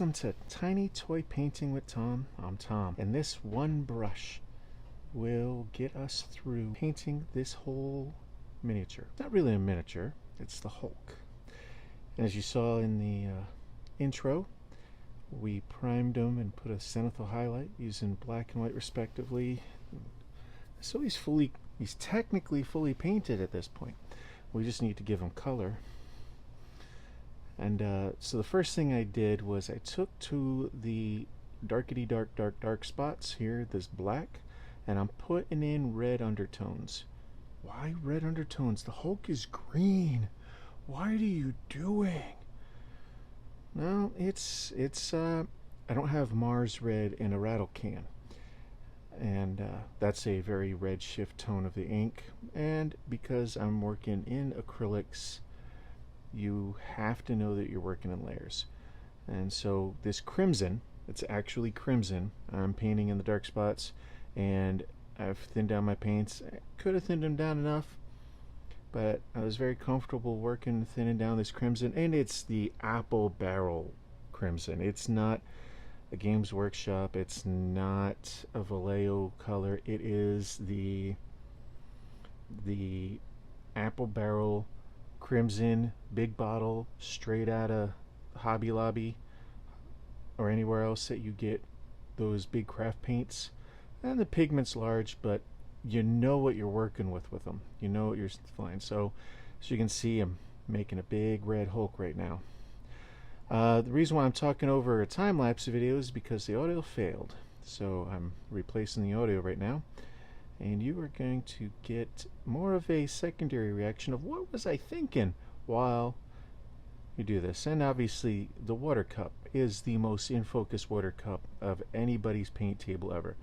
Welcome to Tiny Toy Painting with Tom. I'm Tom, and this one brush will get us through painting this whole miniature. Not really a miniature, it's the Hulk. And as you saw in the intro, we primed him and put a zenithal highlight using black and white respectively. So he's technically fully painted at this point. We just need to give him color. And so the first thing I did was I took to the darkety dark spots here, this black, and I'm putting in red undertones. Why red undertones? The Hulk is green. What are you doing? No, it's I don't have Mars red in a rattle can, and that's a very red shift tone of the ink. And because I'm working in acrylics, you have to know that you're working in layers. And so this crimson, it's actually crimson, I'm painting in the dark spots, and I've thinned down my paints. I could have thinned them down enough, but I was very comfortable working thinning down this crimson. And it's the apple barrel crimson. It's not a Games Workshop, it's not a Vallejo color. It is the apple barrel crimson, big bottle, straight out of Hobby Lobby or anywhere else that you get those big craft paints. And the pigment's large, but you know what you're working with them. You know what you're flying. So as you can see, I'm making a big red Hulk right now. The reason why I'm talking over a time-lapse video is because the audio failed. So I'm replacing the audio right now, and you are going to get more of a secondary reaction of what was I thinking while you do this. And obviously the water cup is the most in focus water cup of anybody's paint table ever,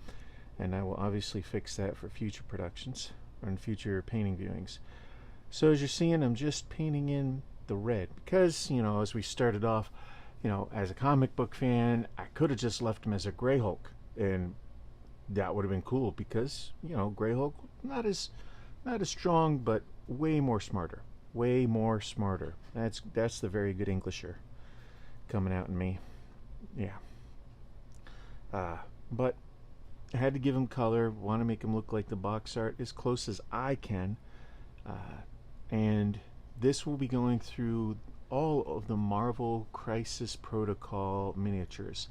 and I will obviously fix that for future productions or in future painting viewings. So as you're seeing, I'm just painting in the red because, you know, as we started off, you know, as a comic book fan, I could have just left him as a gray Hulk, and that would have been cool because, you know, Grey Hulk, not as strong, but way more smarter. That's the very good Englisher coming out in me. Yeah. But I had to give him color. Want to make him look like the box art as close as I can. And this will be going through all of the Marvel Crisis Protocol miniatures.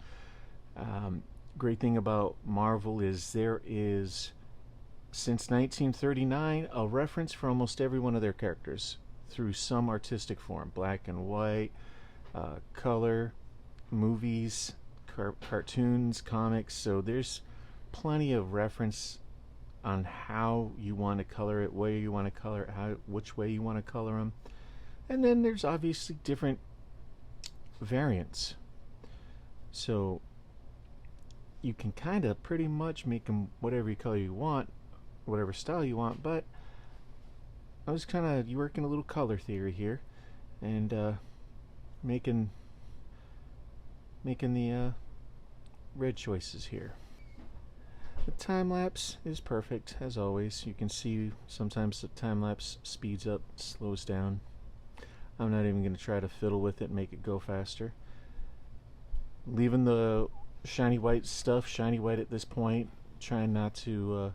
Great thing about Marvel is there is, since 1939, a reference for almost every one of their characters through some artistic form. Black and white, color, movies, cartoons, comics. So there's plenty of reference on how you want to color it, where you want to color it, which way you want to color them. And then there's obviously different variants. So you can kind of pretty much make them whatever color you want, whatever style you want. But I was kind of working a little color theory here, and making the red choices here. The time lapse is perfect as always. You can see sometimes the time lapse speeds up, slows down. I'm not even going to try to fiddle with it and make it go faster. Leaving the shiny white stuff shiny white at this point, trying not to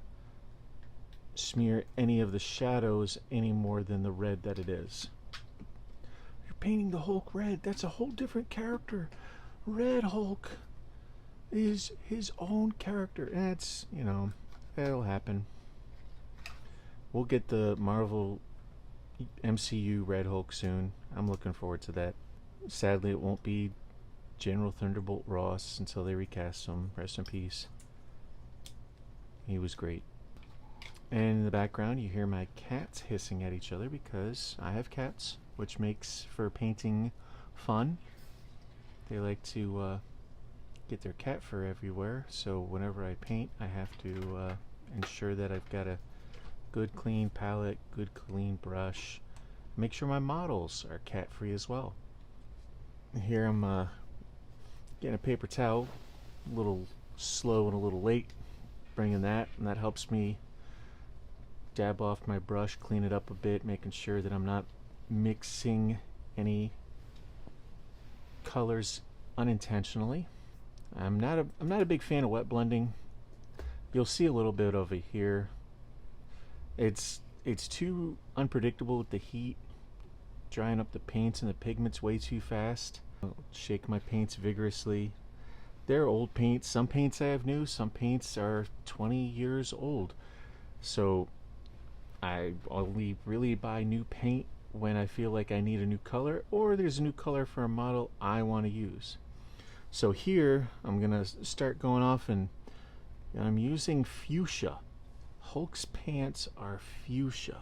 smear any of the shadows any more than the red that it is. You're painting the Hulk red. That's a whole different character. Red Hulk is his own character. That's, you know, that'll happen. We'll get the Marvel MCU Red Hulk soon. I'm looking forward to that. Sadly, it won't be General Thunderbolt Ross until they recast him. Rest in peace. He was great. And in the background you hear my cats hissing at each other because I have cats, which makes for painting fun. They like to get their cat fur everywhere, so whenever I paint I have to ensure that I've got a good clean palette, good clean brush. Make sure my models are cat free as well. Here I'm getting a paper towel, a little slow and a little late bringing that, and that helps me dab off my brush, clean it up a bit, making sure that I'm not mixing any colors unintentionally. I'm not a big fan of wet blending. You'll see a little bit of it here. It's too unpredictable with the heat, drying up the paints and the pigments way too fast. I'll shake my paints vigorously. They're old paints. Some paints I have new, some paints are 20 years old. So I only really buy new paint when I feel like I need a new color, or there's a new color for a model I want to use. So here I'm gonna start going off, and I'm using fuchsia. Hulk's pants are fuchsia,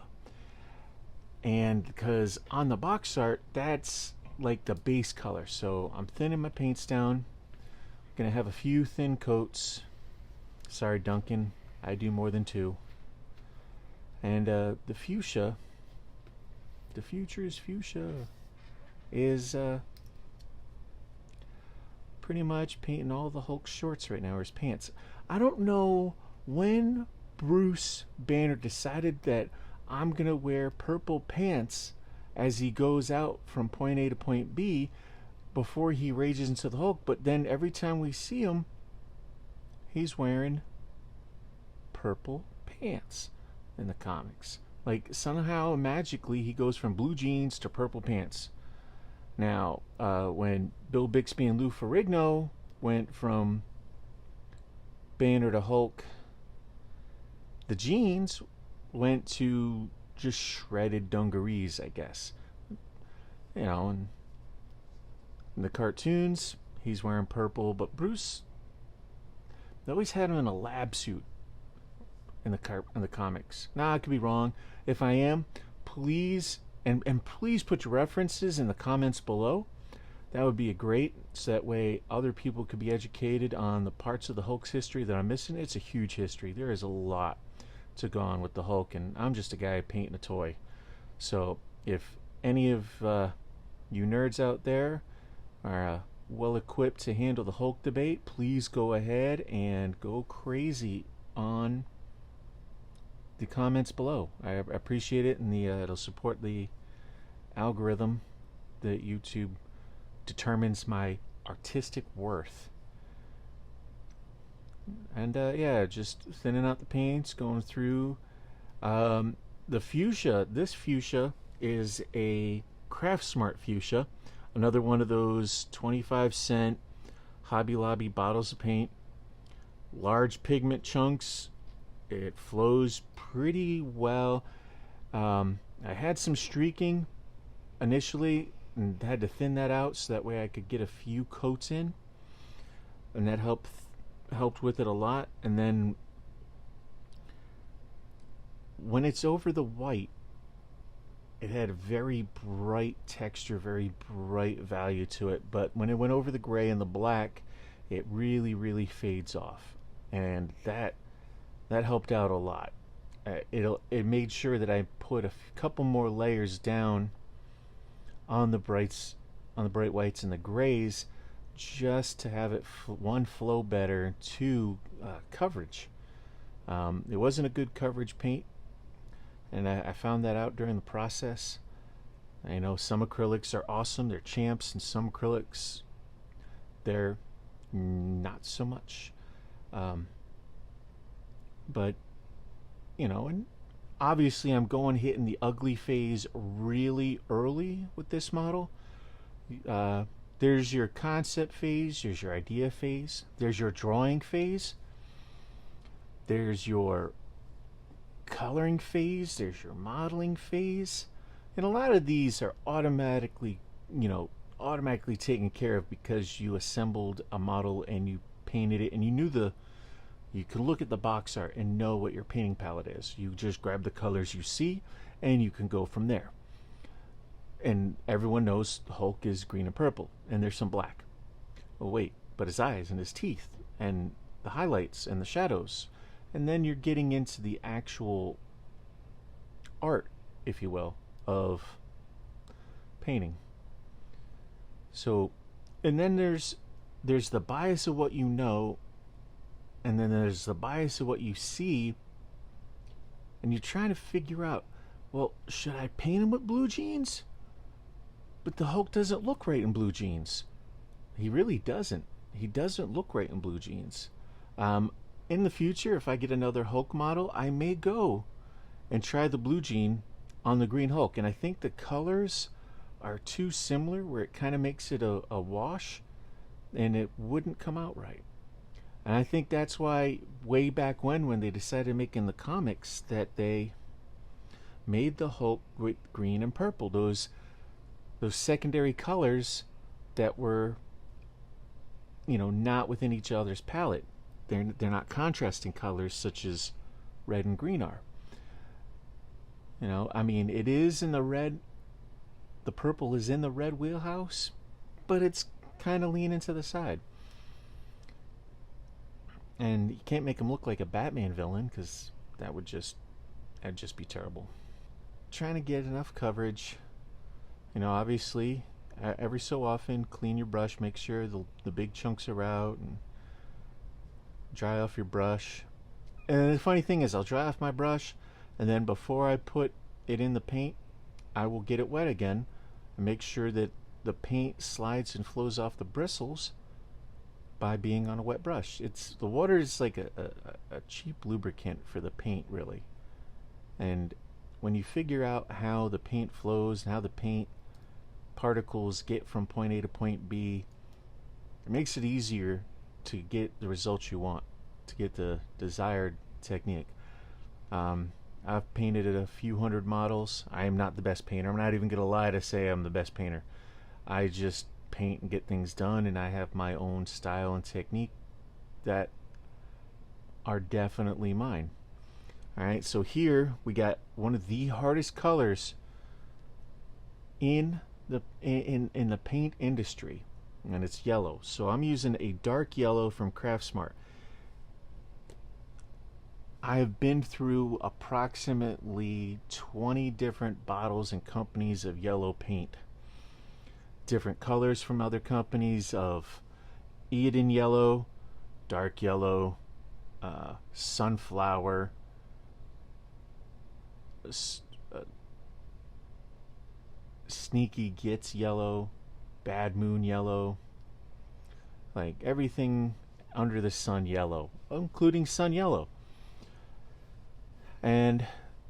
and because on the box art that's like the base color, so I'm thinning my paints down. Gonna have a few thin coats. Sorry, Duncan, I do more than two. And the fuchsia, the future's fuchsia, is pretty much painting all the Hulk shorts right now, or his pants. I don't know when Bruce Banner decided that I'm gonna wear purple pants as he goes out from point A to point B before he rages into the Hulk, but then every time we see him, he's wearing purple pants in the comics. Like, somehow magically he goes from blue jeans to purple pants. Now, when Bill Bixby and Lou Ferrigno went from Banner to Hulk, the jeans went to just shredded dungarees, I guess. You know, and in the cartoons, he's wearing purple, but Bruce, they always had him in a lab suit in the comics. Now, I could be wrong. If I am, please, and please put your references in the comments below. That would be great, so that way other people could be educated on the parts of the Hulk's history that I'm missing. It's a huge history. There is a lot to go on with the Hulk, and I'm just a guy painting a toy. So if any of you nerds out there are well equipped to handle the Hulk debate, please go ahead and go crazy on the comments below. I appreciate it, and it'll support the algorithm that YouTube determines my artistic worth. And yeah, just thinning out the paints, going through the fuchsia. This fuchsia is a Craft Smart fuchsia, another one of those 25-cent Hobby Lobby bottles of paint. Large pigment chunks. It flows pretty well. I had some streaking initially and had to thin that out so that way I could get a few coats in, and that helped with it a lot. And then when it's over the white, it had a very bright texture, very bright value to it, but when it went over the gray and the black, it really fades off, and that helped out a lot. It made sure that I put a couple more layers down on the bright whites and the grays, just to have it one, flow better, two, coverage. It wasn't a good coverage paint, and I found that out during the process. I know some acrylics are awesome, they're champs, and some acrylics, they're not so much. But, you know, and obviously I'm hitting the ugly phase really early with this model. There's your concept phase, there's your idea phase, there's your drawing phase, there's your coloring phase, there's your modeling phase, and a lot of these are automatically taken care of because you assembled a model and you painted it, and you can look at the box art and know what your painting palette is. You just grab the colors you see and you can go from there. And everyone knows Hulk is green and purple, and there's some black. Oh wait, but his eyes and his teeth and the highlights and the shadows. And then you're getting into the actual art, if you will, of painting. So, and then there's the bias of what you know, and then there's the bias of what you see, and you're trying to figure out, well, should I paint him with blue jeans? But the Hulk doesn't look right in blue jeans. he really doesn't. He doesn't look right in blue jeans. In the future, if I get another Hulk model, I may go and try the blue jean on the green Hulk. And I think the colors are too similar where it kind of makes it a wash and it wouldn't come out right. And I think that's why way back when they decided making the comics that they made the Hulk with green and purple, those secondary colors that were, you know, not within each other's palette. They're not contrasting colors such as red and green are. You know, I mean, it is in the red, the purple is in the red wheelhouse, but it's kind of leaning to the side. And you can't make him look like a Batman villain because that'd just be terrible. Trying to get enough coverage. You know, obviously, every so often, clean your brush, make sure the big chunks are out, and dry off your brush. And the funny thing is, I'll dry off my brush, and then before I put it in the paint, I will get it wet again and make sure that the paint slides and flows off the bristles by being on a wet brush. The water is like a cheap lubricant for the paint, really. And when you figure out how the paint flows and how the paint particles get from point A to point B, it makes it easier to get the results you want, to get the desired technique. I've painted a few hundred models. I am not the best painter. I'm not even going to lie to say I'm the best painter. I just paint and get things done, and I have my own style and technique that are definitely mine. Alright, so here we got one of the hardest colors in the paint industry, and it's yellow. So I'm using a dark yellow from Craftsmart. I've been through approximately 20 different bottles and companies of yellow paint. Different colors from other companies of Eden yellow, dark yellow, sunflower, Sneaky Gets yellow, Bad Moon yellow, like everything under the sun yellow, including sun yellow. And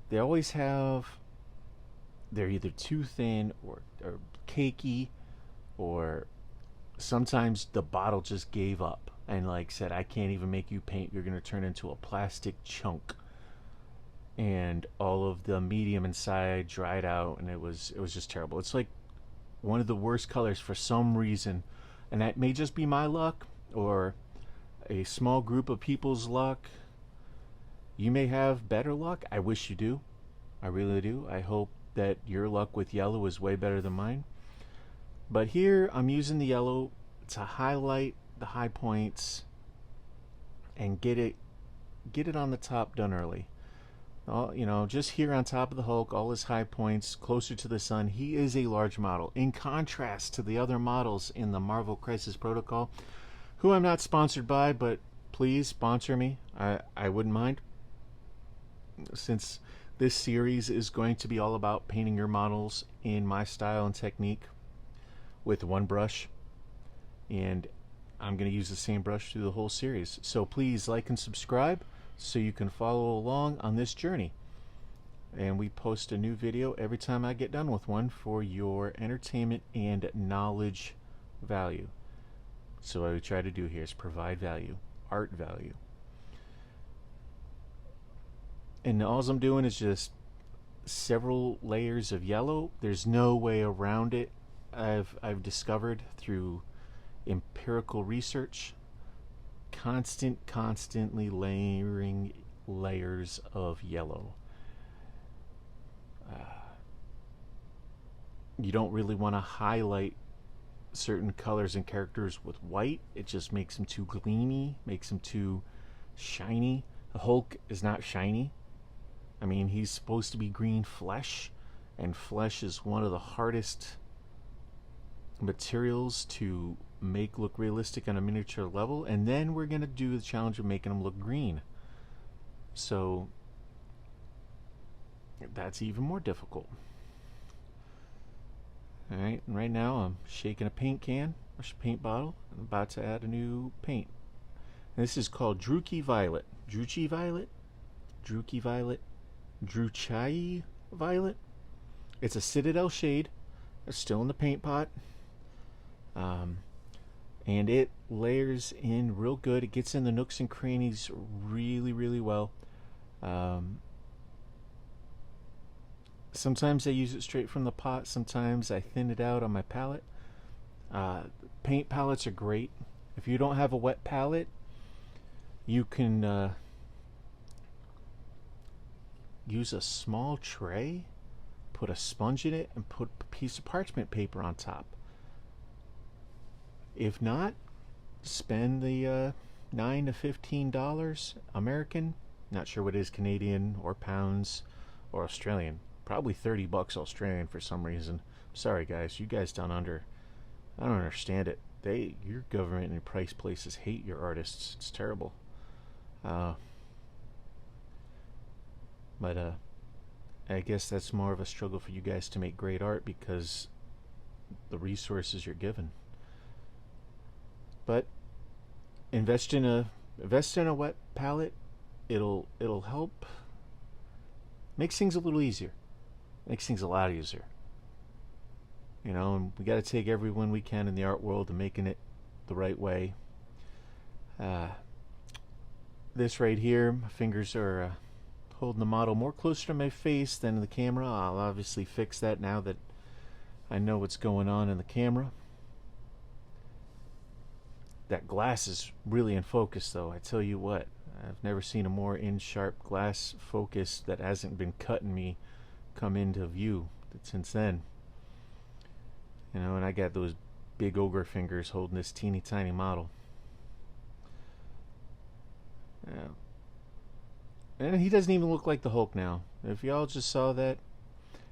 they always have, they're either too thin or cakey, or sometimes the bottle just gave up and like said, I can't even make you paint, you're going to turn into a plastic chunk. And all of the medium inside dried out, and it was just terrible. It's like one of the worst colors for some reason, and that may just be my luck or a small group of people's luck. You may have better luck. I wish you do. I really do. I hope that your luck with yellow is way better than mine. But here I'm using the yellow to highlight the high points and get it on the top done early. You know, just here on top of the Hulk, all his high points, closer to the sun. He is a large model, in contrast to the other models in the Marvel Crisis Protocol, who I'm not sponsored by, but please sponsor me. I wouldn't mind, since this series is going to be all about painting your models in my style and technique with one brush, and I'm going to use the same brush through the whole series. So please like and subscribe so you can follow along on this journey. And we post a new video every time I get done with one for your entertainment and knowledge value. So what we try to do here is provide value, art value. And all I'm doing is just several layers of yellow. There's no way around it. I've discovered through empirical research, constantly layering layers of yellow. You don't really want to highlight certain colors and characters with white. It just makes them too gleamy, makes them too shiny. The Hulk is not shiny. I mean, he's supposed to be green flesh, and flesh is one of the hardest materials to make look realistic on a miniature level. And then we're going to do the challenge of making them look green. So that's even more difficult. Alright, and right now I'm shaking a paint can, a paint bottle. I'm about to add a new paint. And this is called Druchii Violet. Druchii Violet? Druchii Violet? Druchii Violet? It's a Citadel shade. It's still in the paint pot. And it layers in real good. It gets in the nooks and crannies really, really well. Sometimes I use it straight from the pot. Sometimes I thin it out on my palette. Paint palettes are great. If you don't have a wet palette, you can use a small tray, put a sponge in it, and put a piece of parchment paper on top. If not, spend the $9 to $15 American. Not sure what it is, Canadian or pounds or Australian. Probably $30 Australian for some reason. Sorry guys, you guys down under, I don't understand it. Your government and price places hate your artists. It's terrible. But I guess that's more of a struggle for you guys to make great art because the resources you're given. But invest in a wet palette. It'll help. Makes things a little easier. Makes things a lot easier. You know, and we got to take every win we can in the art world and making it the right way. This right here, my fingers are holding the model more closer to my face than the camera. I'll obviously fix that now that I know what's going on in the camera. That glass is really in focus though, I tell you what. I've never seen a more in-sharp glass focus that hasn't been cutting me come into view since then. You know, and I got those big ogre fingers holding this teeny tiny model. Yeah. And he doesn't even look like the Hulk now. If y'all just saw that,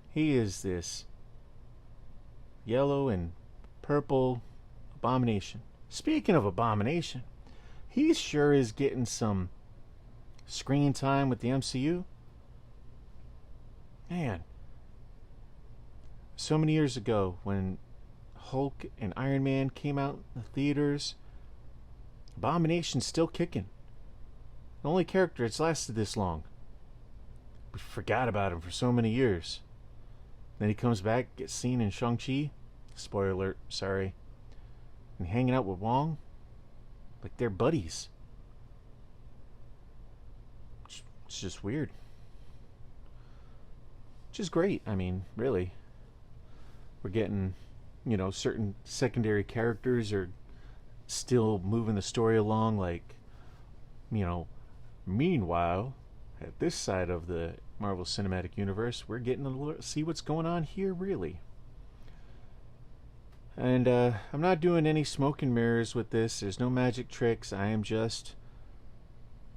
he is this yellow and purple abomination. Speaking of abomination, he sure is getting some screen time with the MCU. Man, so many years ago when Hulk and Iron Man came out in the theaters, Abomination's still kicking. The only character that's lasted this long. We forgot about him for so many years. Then he comes back, gets seen in Shang-Chi. Spoiler alert, sorry. And hanging out with Wong. Like they're buddies. It's just weird. Which is great. I mean, really. We're getting, you know, certain secondary characters are still moving the story along, like, you know, meanwhile, at this side of the Marvel Cinematic Universe, we're getting to see what's going on here, really. And I'm not doing any smoke and mirrors with this. There's no magic tricks. I am just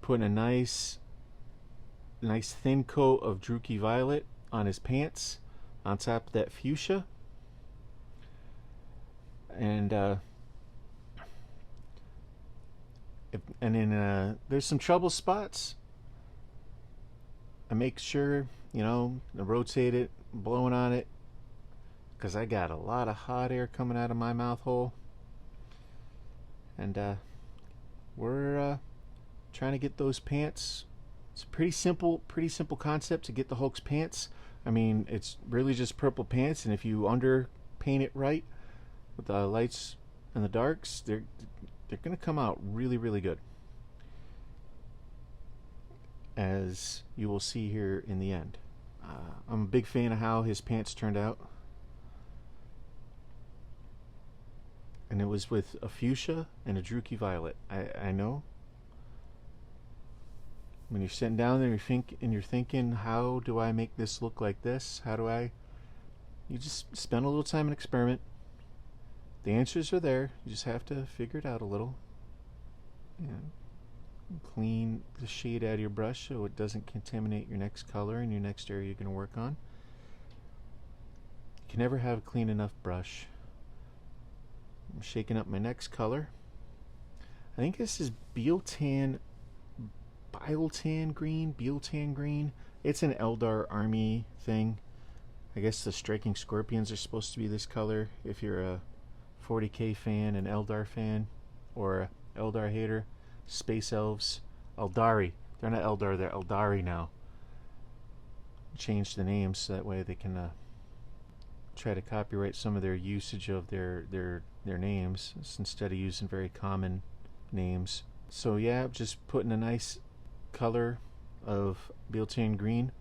putting a nice thin coat of Druchii Violet on his pants, on top of that fuchsia. And then there's some trouble spots. I make sure, you know, I rotate it, blowing on it, because I got a lot of hot air coming out of my mouth hole. And we're trying to get those pants. It's a pretty simple concept to get the Hulk's pants. I mean, it's really just purple pants, and if you underpaint it right with the lights and the darks, they're going to come out really, really good, as you will see here in the end. I'm a big fan of how his pants turned out, and it was with a fuchsia and a Druchii Violet. I know when you're sitting down there and you're thinking, how do I make this look like this? You just spend a little time and experiment. The answers are there. You just have to figure it out a little. Clean the shade out of your brush so it doesn't contaminate your next color and your next area you're going to work on. You can never have a clean enough brush. I'm shaking up my next color. I think this is Biotan green. It's an Eldar army thing. I guess the striking scorpions are supposed to be this color if you're a 40k fan, an Eldar fan, or a Eldar hater. Space elves, Eldari. They're not Eldar, they're Eldari now. Change the names so that way they can try to copyright some of their usage of their names instead of using very common names. So yeah, just putting a nice color of Beltane green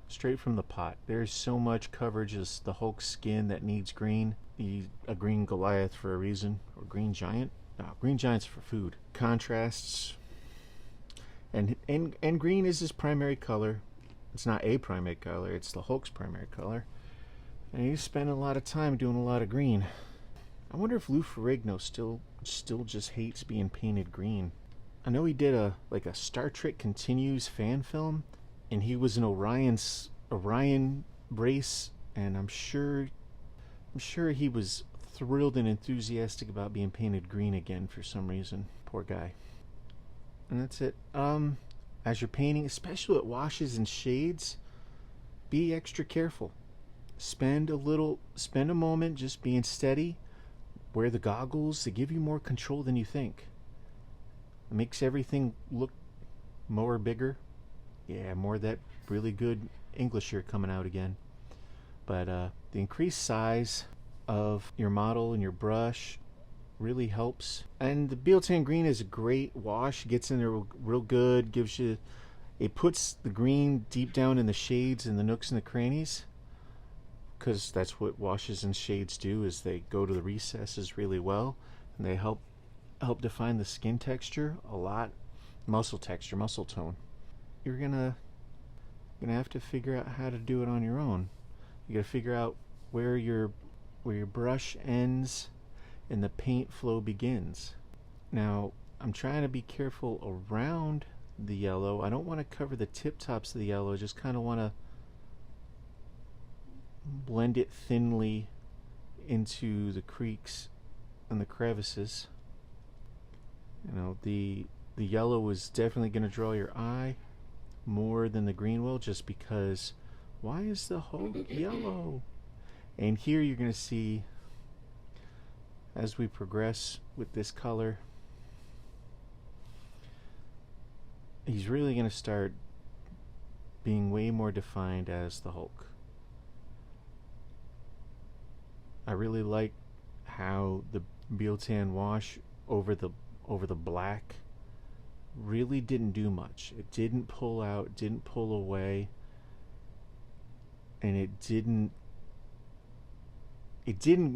straight from the pot. There's so much coverage as the Hulk's skin that needs green. A green Goliath for a reason, or green giant. No, green giant's for food. Contrasts, and green is his primary color. It's not a primary color, it's the Hulk's primary color. And he's spending a lot of time doing a lot of green. I wonder if Lou Ferrigno still just hates being painted green. I know he did a Star Trek Continues fan film, and he was an Orion race, and I'm sure he was thrilled and enthusiastic about being painted green again for some reason. Poor guy. And that's it. As you're painting, especially with washes and shades, be extra careful. Spend a moment just being steady. Wear the goggles. They give you more control than you think. It makes everything look more bigger. Yeah, more of that really good English here coming out again. But the increased size of your model and your brush really helps. And the Beltane green is a great wash. Gets in there real good. It puts the green deep down in the shades and the nooks and the crannies, because that's what washes and shades do, is they go to the recesses really well, and they help define the skin texture a lot. Muscle texture, muscle tone. You're gonna have to figure out how to do it on your own. You gotta figure out where your brush ends and the paint flow begins. Now, I'm trying to be careful around the yellow. I don't want to cover the tip tops of the yellow. I just kind of want to blend it thinly into the creaks and the crevices. You know, the yellow is definitely going to draw your eye more than the green will, just because why is the Hulk yellow? And here you're going to see, as we progress with this color, he's really going to start being way more defined as the Hulk. I really like how the Beltane wash over the black really didn't do much. It didn't pull out, didn't pull away, and it didn't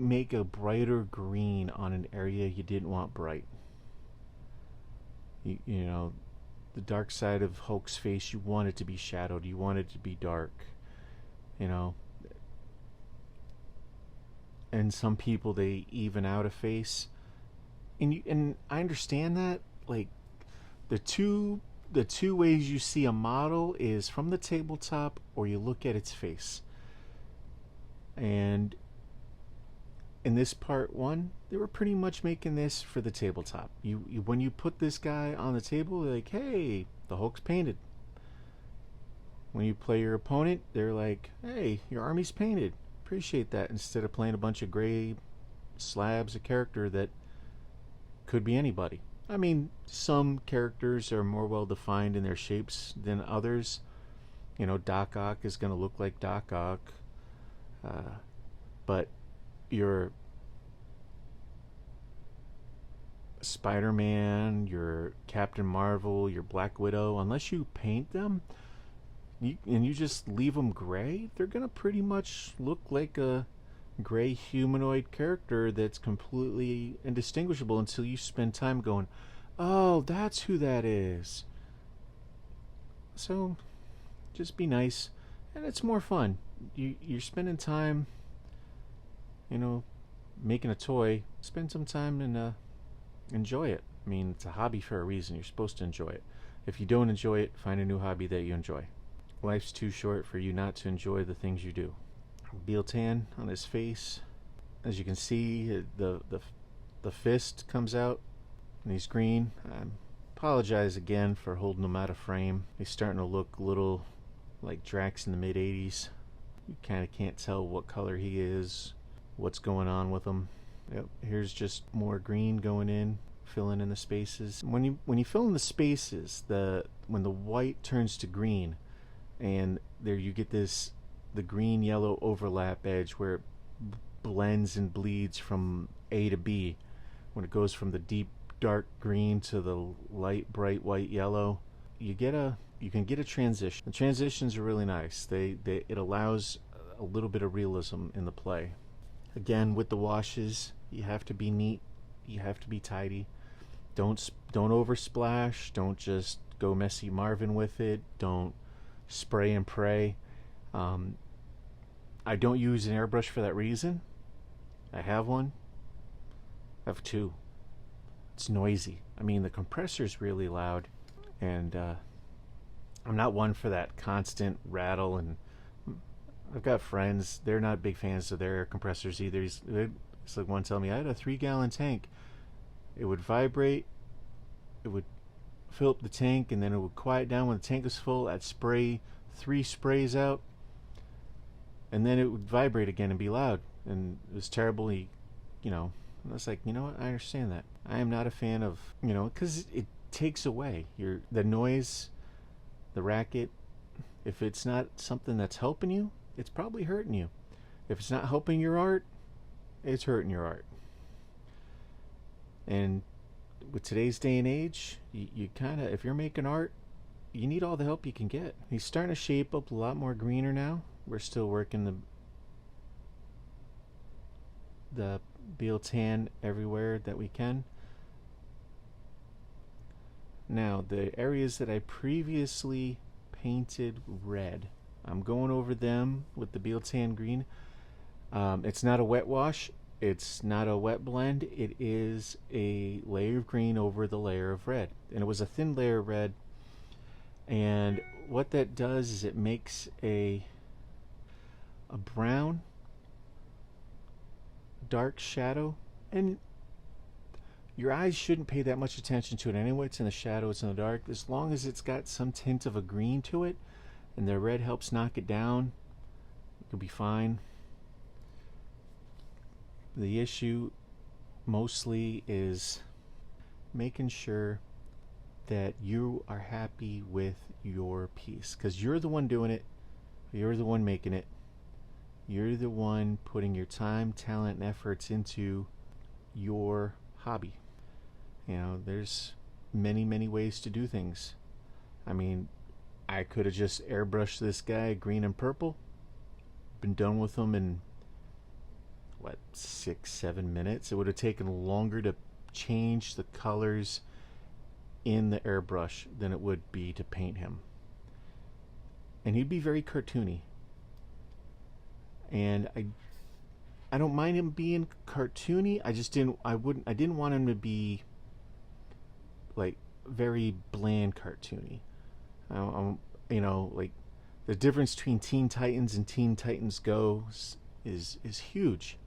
make a brighter green on an area you didn't want bright. You know, the dark side of Hulk's face, you want it to be shadowed, you want it to be dark, you know. And some people, they even out a face, and I understand that. Like, the two ways you see a model is from the tabletop, or you look at its face. And in this part one, they were pretty much making this for the tabletop. You when you put this guy on the table, they're like, hey, the Hulk's painted. When you play your opponent, they're like, hey, your army's painted. Appreciate that, instead of playing a bunch of gray slabs of character that could be anybody. I mean, some characters are more well defined in their shapes than others. You know, Doc Ock is going to look like Doc Ock. But your Spider-Man, your Captain Marvel, your Black Widow, unless you paint them, and you just leave them gray, they're going to pretty much look like a gray humanoid character that's completely indistinguishable until you spend time going, oh, that's who that is. So just be nice, and it's more fun. You're spending time, you know, making a toy. Spend some time and enjoy it. I mean, it's a hobby for a reason. You're supposed to enjoy it. If you don't enjoy it, find a new hobby that you enjoy. Life's too short for you not to enjoy the things you do. Beltane on his face, as you can see, the fist comes out, and he's green. I apologize again for holding him out of frame. He's starting to look a little like Drax in the mid-'80s. You kind of can't tell what color he is, what's going on with him. Yep, here's just more green going in, filling in the spaces. When you fill in the spaces, when the white turns to green, and there you get the green yellow overlap edge where it blends and bleeds from A to B. When it goes from the deep dark green to the light bright white yellow, you can get a transition. The transitions are really nice. It allows a little bit of realism in the play. Again, with the washes, you have to be neat, you have to be tidy. Don't oversplash. Don't just go messy Marvin with it. Don't spray and pray. I don't use an airbrush for that reason. I have one. I have two. It's noisy. I mean, the compressor's really loud, and I'm not one for that constant rattle. And I've got friends, they're not big fans of their air compressors either. It's like one telling me, I had a 3-gallon tank. It would vibrate, it would fill up the tank, and then it would quiet down when the tank was full. I'd spray 3 sprays out, and then it would vibrate again and be loud. And it was terribly, I was like, you know what, I understand that. I am not a fan of, because it takes away the noise, the racket. If it's not something that's helping you, it's probably hurting you. If it's not helping your art, it's hurting your art. And with today's day and age, you kind of, if you're making art, you need all the help you can get. He's starting to shape up a lot more greener now. We're still working the Beal tan everywhere that we can. Now, the areas that I previously painted red, I'm going over them with the Beal tan green. It's not a wet wash. It's not a wet blend. It is a layer of green over the layer of red. And it was a thin layer of red. And what that does is it makes a brown dark shadow. And your eyes shouldn't pay that much attention to it anyway. It's in the shadow, it's in the dark. As long as it's got some tint of a green to it and the red helps knock it down, it'll be fine. The issue mostly is making sure that you are happy with your piece, because you're the one doing it, you're the one making it, you're the one putting your time, talent, and efforts into your hobby. There's many ways to do things. I mean, I could have just airbrushed this guy green and purple, been done with him in 6-7 minutes. It would have taken longer to change the colors in the airbrush than it would be to paint him. And he'd be very cartoony. And I don't mind him being cartoony. I didn't want him to be like very bland cartoony. Like the difference between Teen Titans and Teen Titans Go is huge.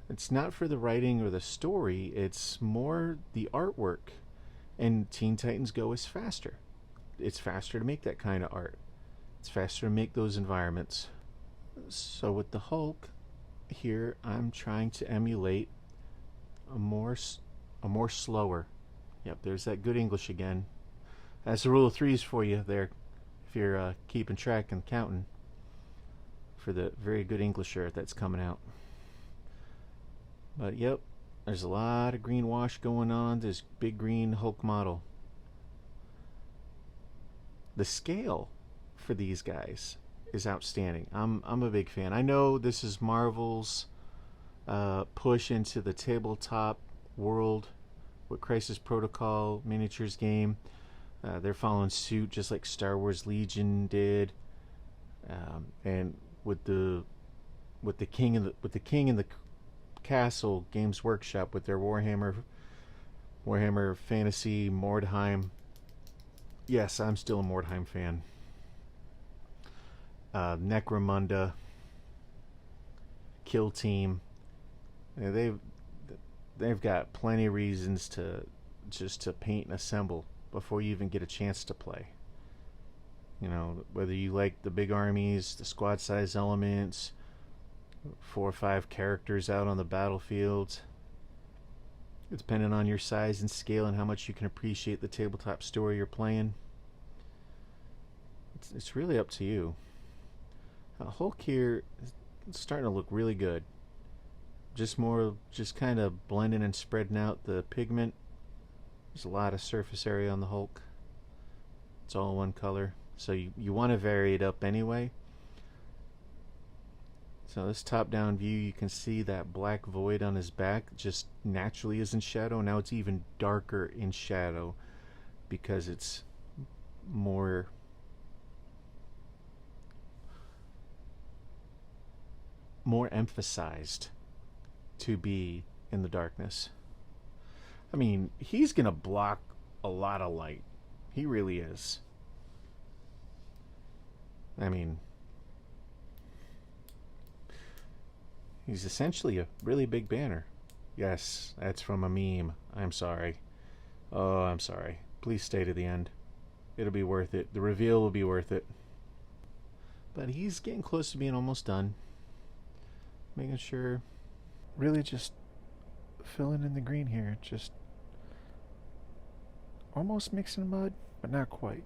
It's not for the writing or the story, it's more the artwork. And Teen Titans Go is faster. It's faster to make that kind of art. It's faster to make those environments. So with the Hulk here, I'm trying to emulate a more slower. Yep, there's that good English again. That's the rule of threes for you there, if you're keeping track and counting, for the very good Englisher that's coming out. But yep, there's a lot of green wash going on this big green Hulk model. The scale for these guys is outstanding. I'm a big fan. I know this is Marvel's push into the tabletop world with Crisis Protocol miniatures game. They're following suit just like Star Wars Legion did, and with the King and the Castle Games Workshop with their Warhammer Fantasy Mordheim. Yes, I'm still a Mordheim fan. Necromunda, Kill Team. They've got plenty of reasons to paint and assemble before you even get a chance to play. You know, whether you like the big armies, the squad size elements, 4 or 5 characters out on the battlefield. It's depending on your size and scale and how much you can appreciate the tabletop story you're playing. It's really up to you. Hulk here is starting to look really good. Just kind of blending and spreading out the pigment. There's a lot of surface area on the Hulk. It's all one color. So you want to vary it up anyway. So this top-down view, you can see that black void on his back just naturally is in shadow. Now it's even darker in shadow because it's more emphasized to be in the darkness. I mean, he's going to block a lot of light. He really is. I mean, he's essentially a really big banner. Yes, that's from a meme. I'm sorry. Oh, I'm sorry. Please stay to the end. It'll be worth it. The reveal will be worth it. But he's getting close to being almost done. Making sure. Really just filling in the green here. Just almost mixing mud, but not quite.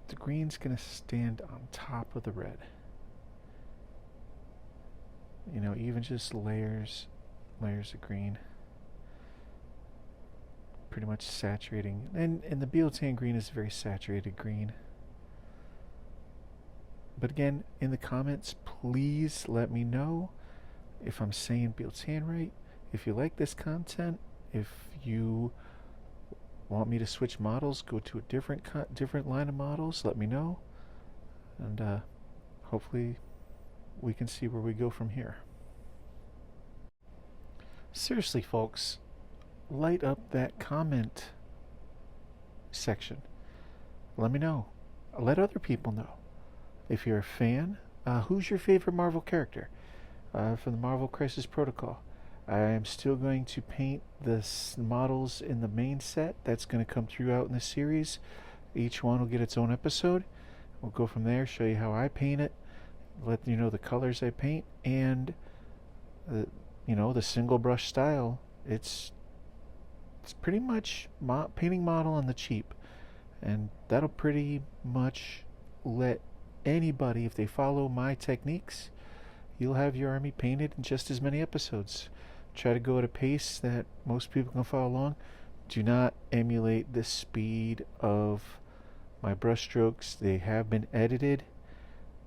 The green's going to stand on top of the red. You know, even just layers of green. Pretty much saturating. And the Biotan green is very saturated green. But again, in the comments, please let me know if I'm saying Biotan right. If you like this content, if you want me to switch models, go to a different line of models, let me know. And hopefully we can see where we go from here. Seriously, folks, light up that comment section. Let me know. Let other people know. If you're a fan, who's your favorite Marvel character from the Marvel Crisis Protocol? I am still going to paint the models in the main set. That's going to come throughout in the series. Each one will get its own episode. We'll go from there, show you how I paint it, let you know the colors I paint, and the single brush style. It's pretty much painting model on the cheap, and that'll pretty much let anybody, if they follow my techniques, you'll have your army painted in just as many episodes. Try to go at a pace that most people can follow along. Do not emulate the speed of my brush strokes. They have been edited.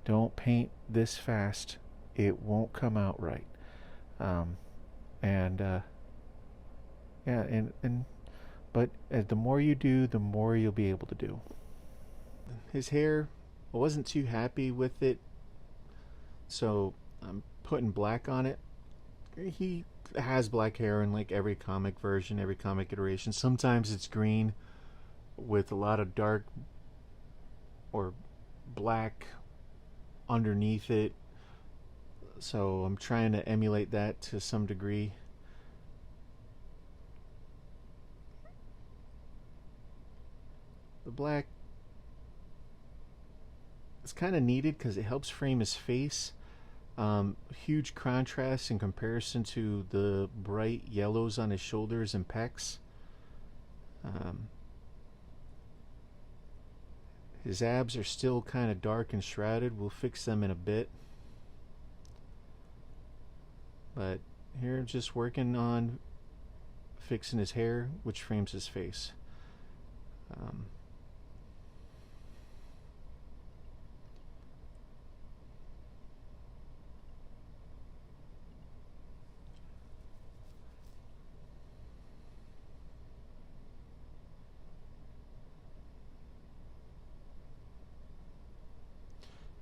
Don't paint this fast. It won't come out right. But the more you do, the more you'll be able to do. His hair, I wasn't too happy with it, so I'm putting black on it. He has black hair in like every comic version, every comic iteration. Sometimes it's green with a lot of dark or black underneath it. So I'm trying to emulate that to some degree. The black is kind of needed because it helps frame his face. Huge contrast in comparison to the bright yellows on his shoulders and pecs. His abs are still kind of dark and shrouded. We'll fix them in a bit. But here, just working on fixing his hair, which frames his face.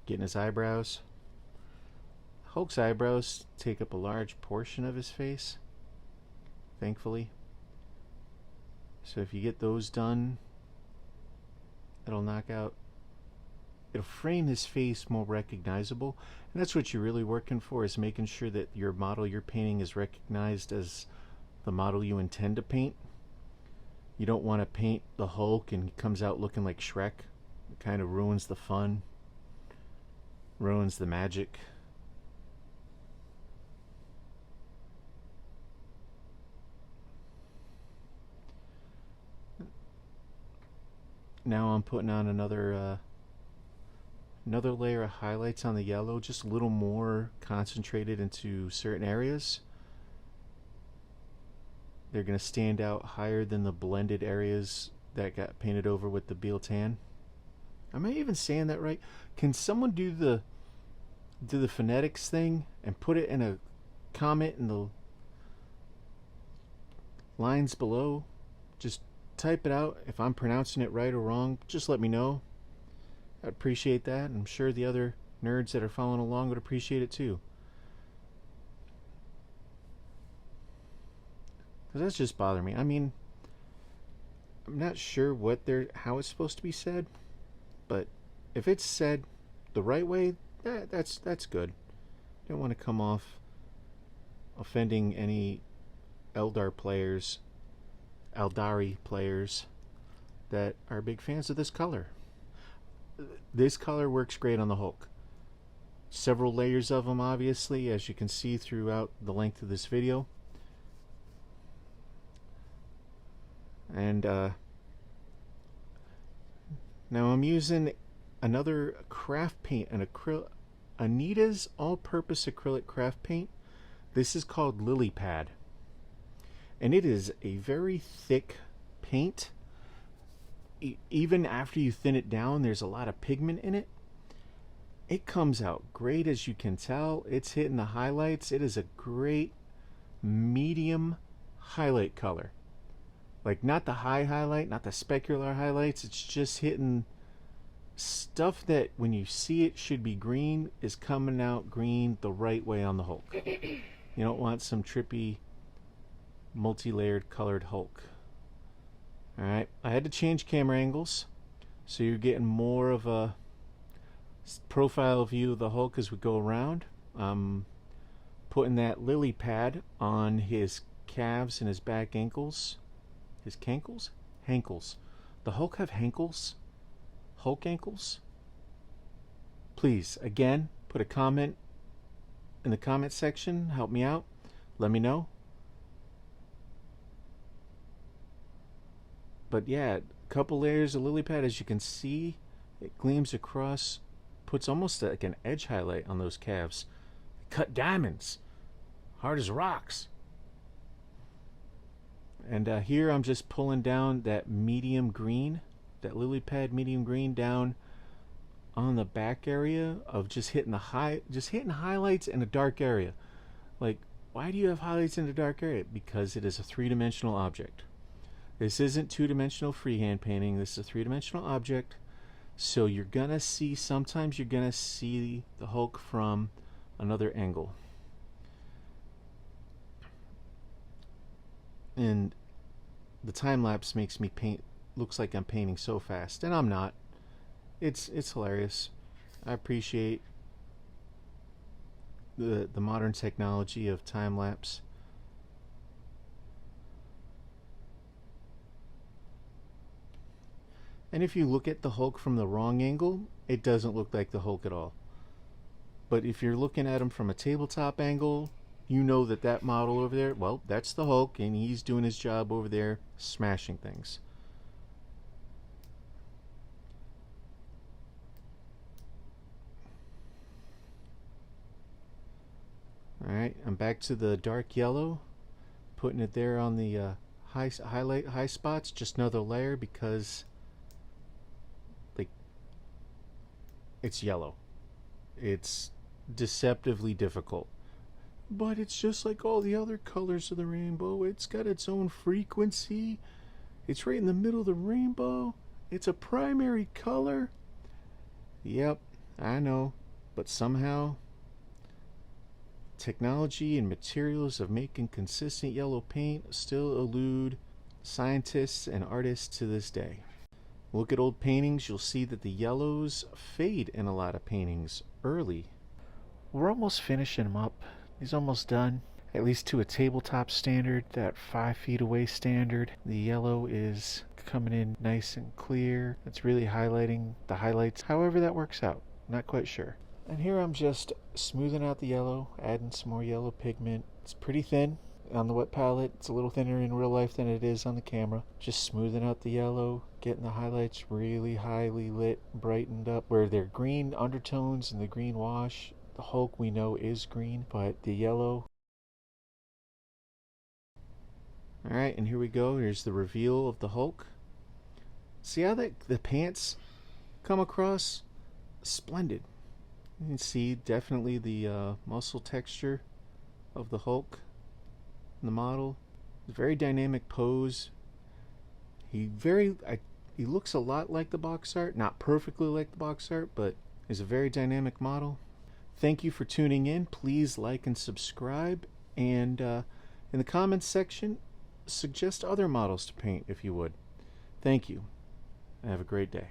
Getting his eyebrows. Hulk's eyebrows take up a large portion of his face, thankfully. So if you get those done, it'll frame his face more recognizable. And that's what you're really working for, is making sure that your model you're painting is recognized as the model you intend to paint. You don't want to paint the Hulk and he comes out looking like Shrek. It kind of ruins the fun, ruins the magic. Now I'm putting on another layer of highlights on the yellow, just a little more concentrated into certain areas. They're going to stand out higher than the blended areas that got painted over with the Beal Tan. Am I even saying that right? Can someone do the phonetics thing and put it in a comment in the lines below? Just type it out. If I'm pronouncing it right or wrong, just let me know. I'd appreciate that. I'm sure the other nerds that are following along would appreciate it too. Because that's just bothering me. I mean, I'm not sure how it's supposed to be said, but if it's said the right way, that's good. I don't want to come off offending any Eldari players that are big fans of this color. This color works great on the Hulk. Several layers of them, obviously, as you can see throughout the length of this video. And now I'm using another craft paint, Anita's all-purpose acrylic craft paint. This is called Lily Pad, and it is a very thick paint. Even after you thin it down, there's a lot of pigment in it. It comes out great, as you can tell. It's hitting the highlights. It is a great medium highlight color. Like, not the high highlight, not the specular highlights. It's just hitting stuff that when you see it should be green is coming out green the right way on the Hulk. You don't want some trippy multi-layered colored Hulk. Alright, I had to change camera angles so you're getting more of a profile view of the Hulk as we go around. Putting that lily pad on his calves and his back ankles. His cankles? Hankles. The Hulk have hankles? Hulk ankles? Please, again, put a comment in the comment section. Help me out. Let me know. But yeah, a couple layers of lily pad, as you can see, it gleams across, puts almost like an edge highlight on those calves. Cut diamonds, hard as rocks. And here I'm just pulling down that medium green, that lily pad medium green down on the back area of just hitting highlights in a dark area. Like, why do you have highlights in a dark area? Because it is a three-dimensional object. This isn't two-dimensional freehand painting. This is a three-dimensional object. So you're gonna see, sometimes you're gonna see the Hulk from another angle. And the time lapse makes me paint, looks like I'm painting so fast, and I'm not. It's hilarious. I appreciate the modern technology of time lapse. And if you look at the Hulk from the wrong angle, it doesn't look like the Hulk at all. But if you're looking at him from a tabletop angle, you know that model over there, well, that's the Hulk, and he's doing his job over there, smashing things. Alright, I'm back to the dark yellow, putting it there on the high spots, just another layer because it's yellow. It's deceptively difficult. But it's just like all the other colors of the rainbow. It's got its own frequency. It's right in the middle of the rainbow. It's a primary color. Yep, I know. But somehow, technology and materials of making consistent yellow paint still elude scientists and artists to this day. Look at old paintings, you'll see that the yellows fade in a lot of paintings early. We're almost finishing them up. He's almost done. at least to a tabletop standard, that 5 feet away standard. The yellow is coming in nice and clear. It's really highlighting the highlights. However that works out, not quite sure. And here I'm just smoothing out the yellow, adding some more yellow pigment. It's pretty thin on the wet palette. It's a little thinner in real life than it is on the camera. Just smoothing out the yellow, getting the highlights really highly lit, brightened up, where they're green undertones and the green wash. The Hulk we know is green, but the yellow. Alright, and here we go. Here's the reveal of the Hulk. See how the pants come across? Splendid. You can see definitely the muscle texture of the Hulk in the model. Very dynamic pose. He looks a lot like the box art. Not perfectly like the box art, but is a very dynamic model. Thank you for tuning in. Please like and subscribe. And in the comments section, suggest other models to paint if you would. Thank you. Have a great day.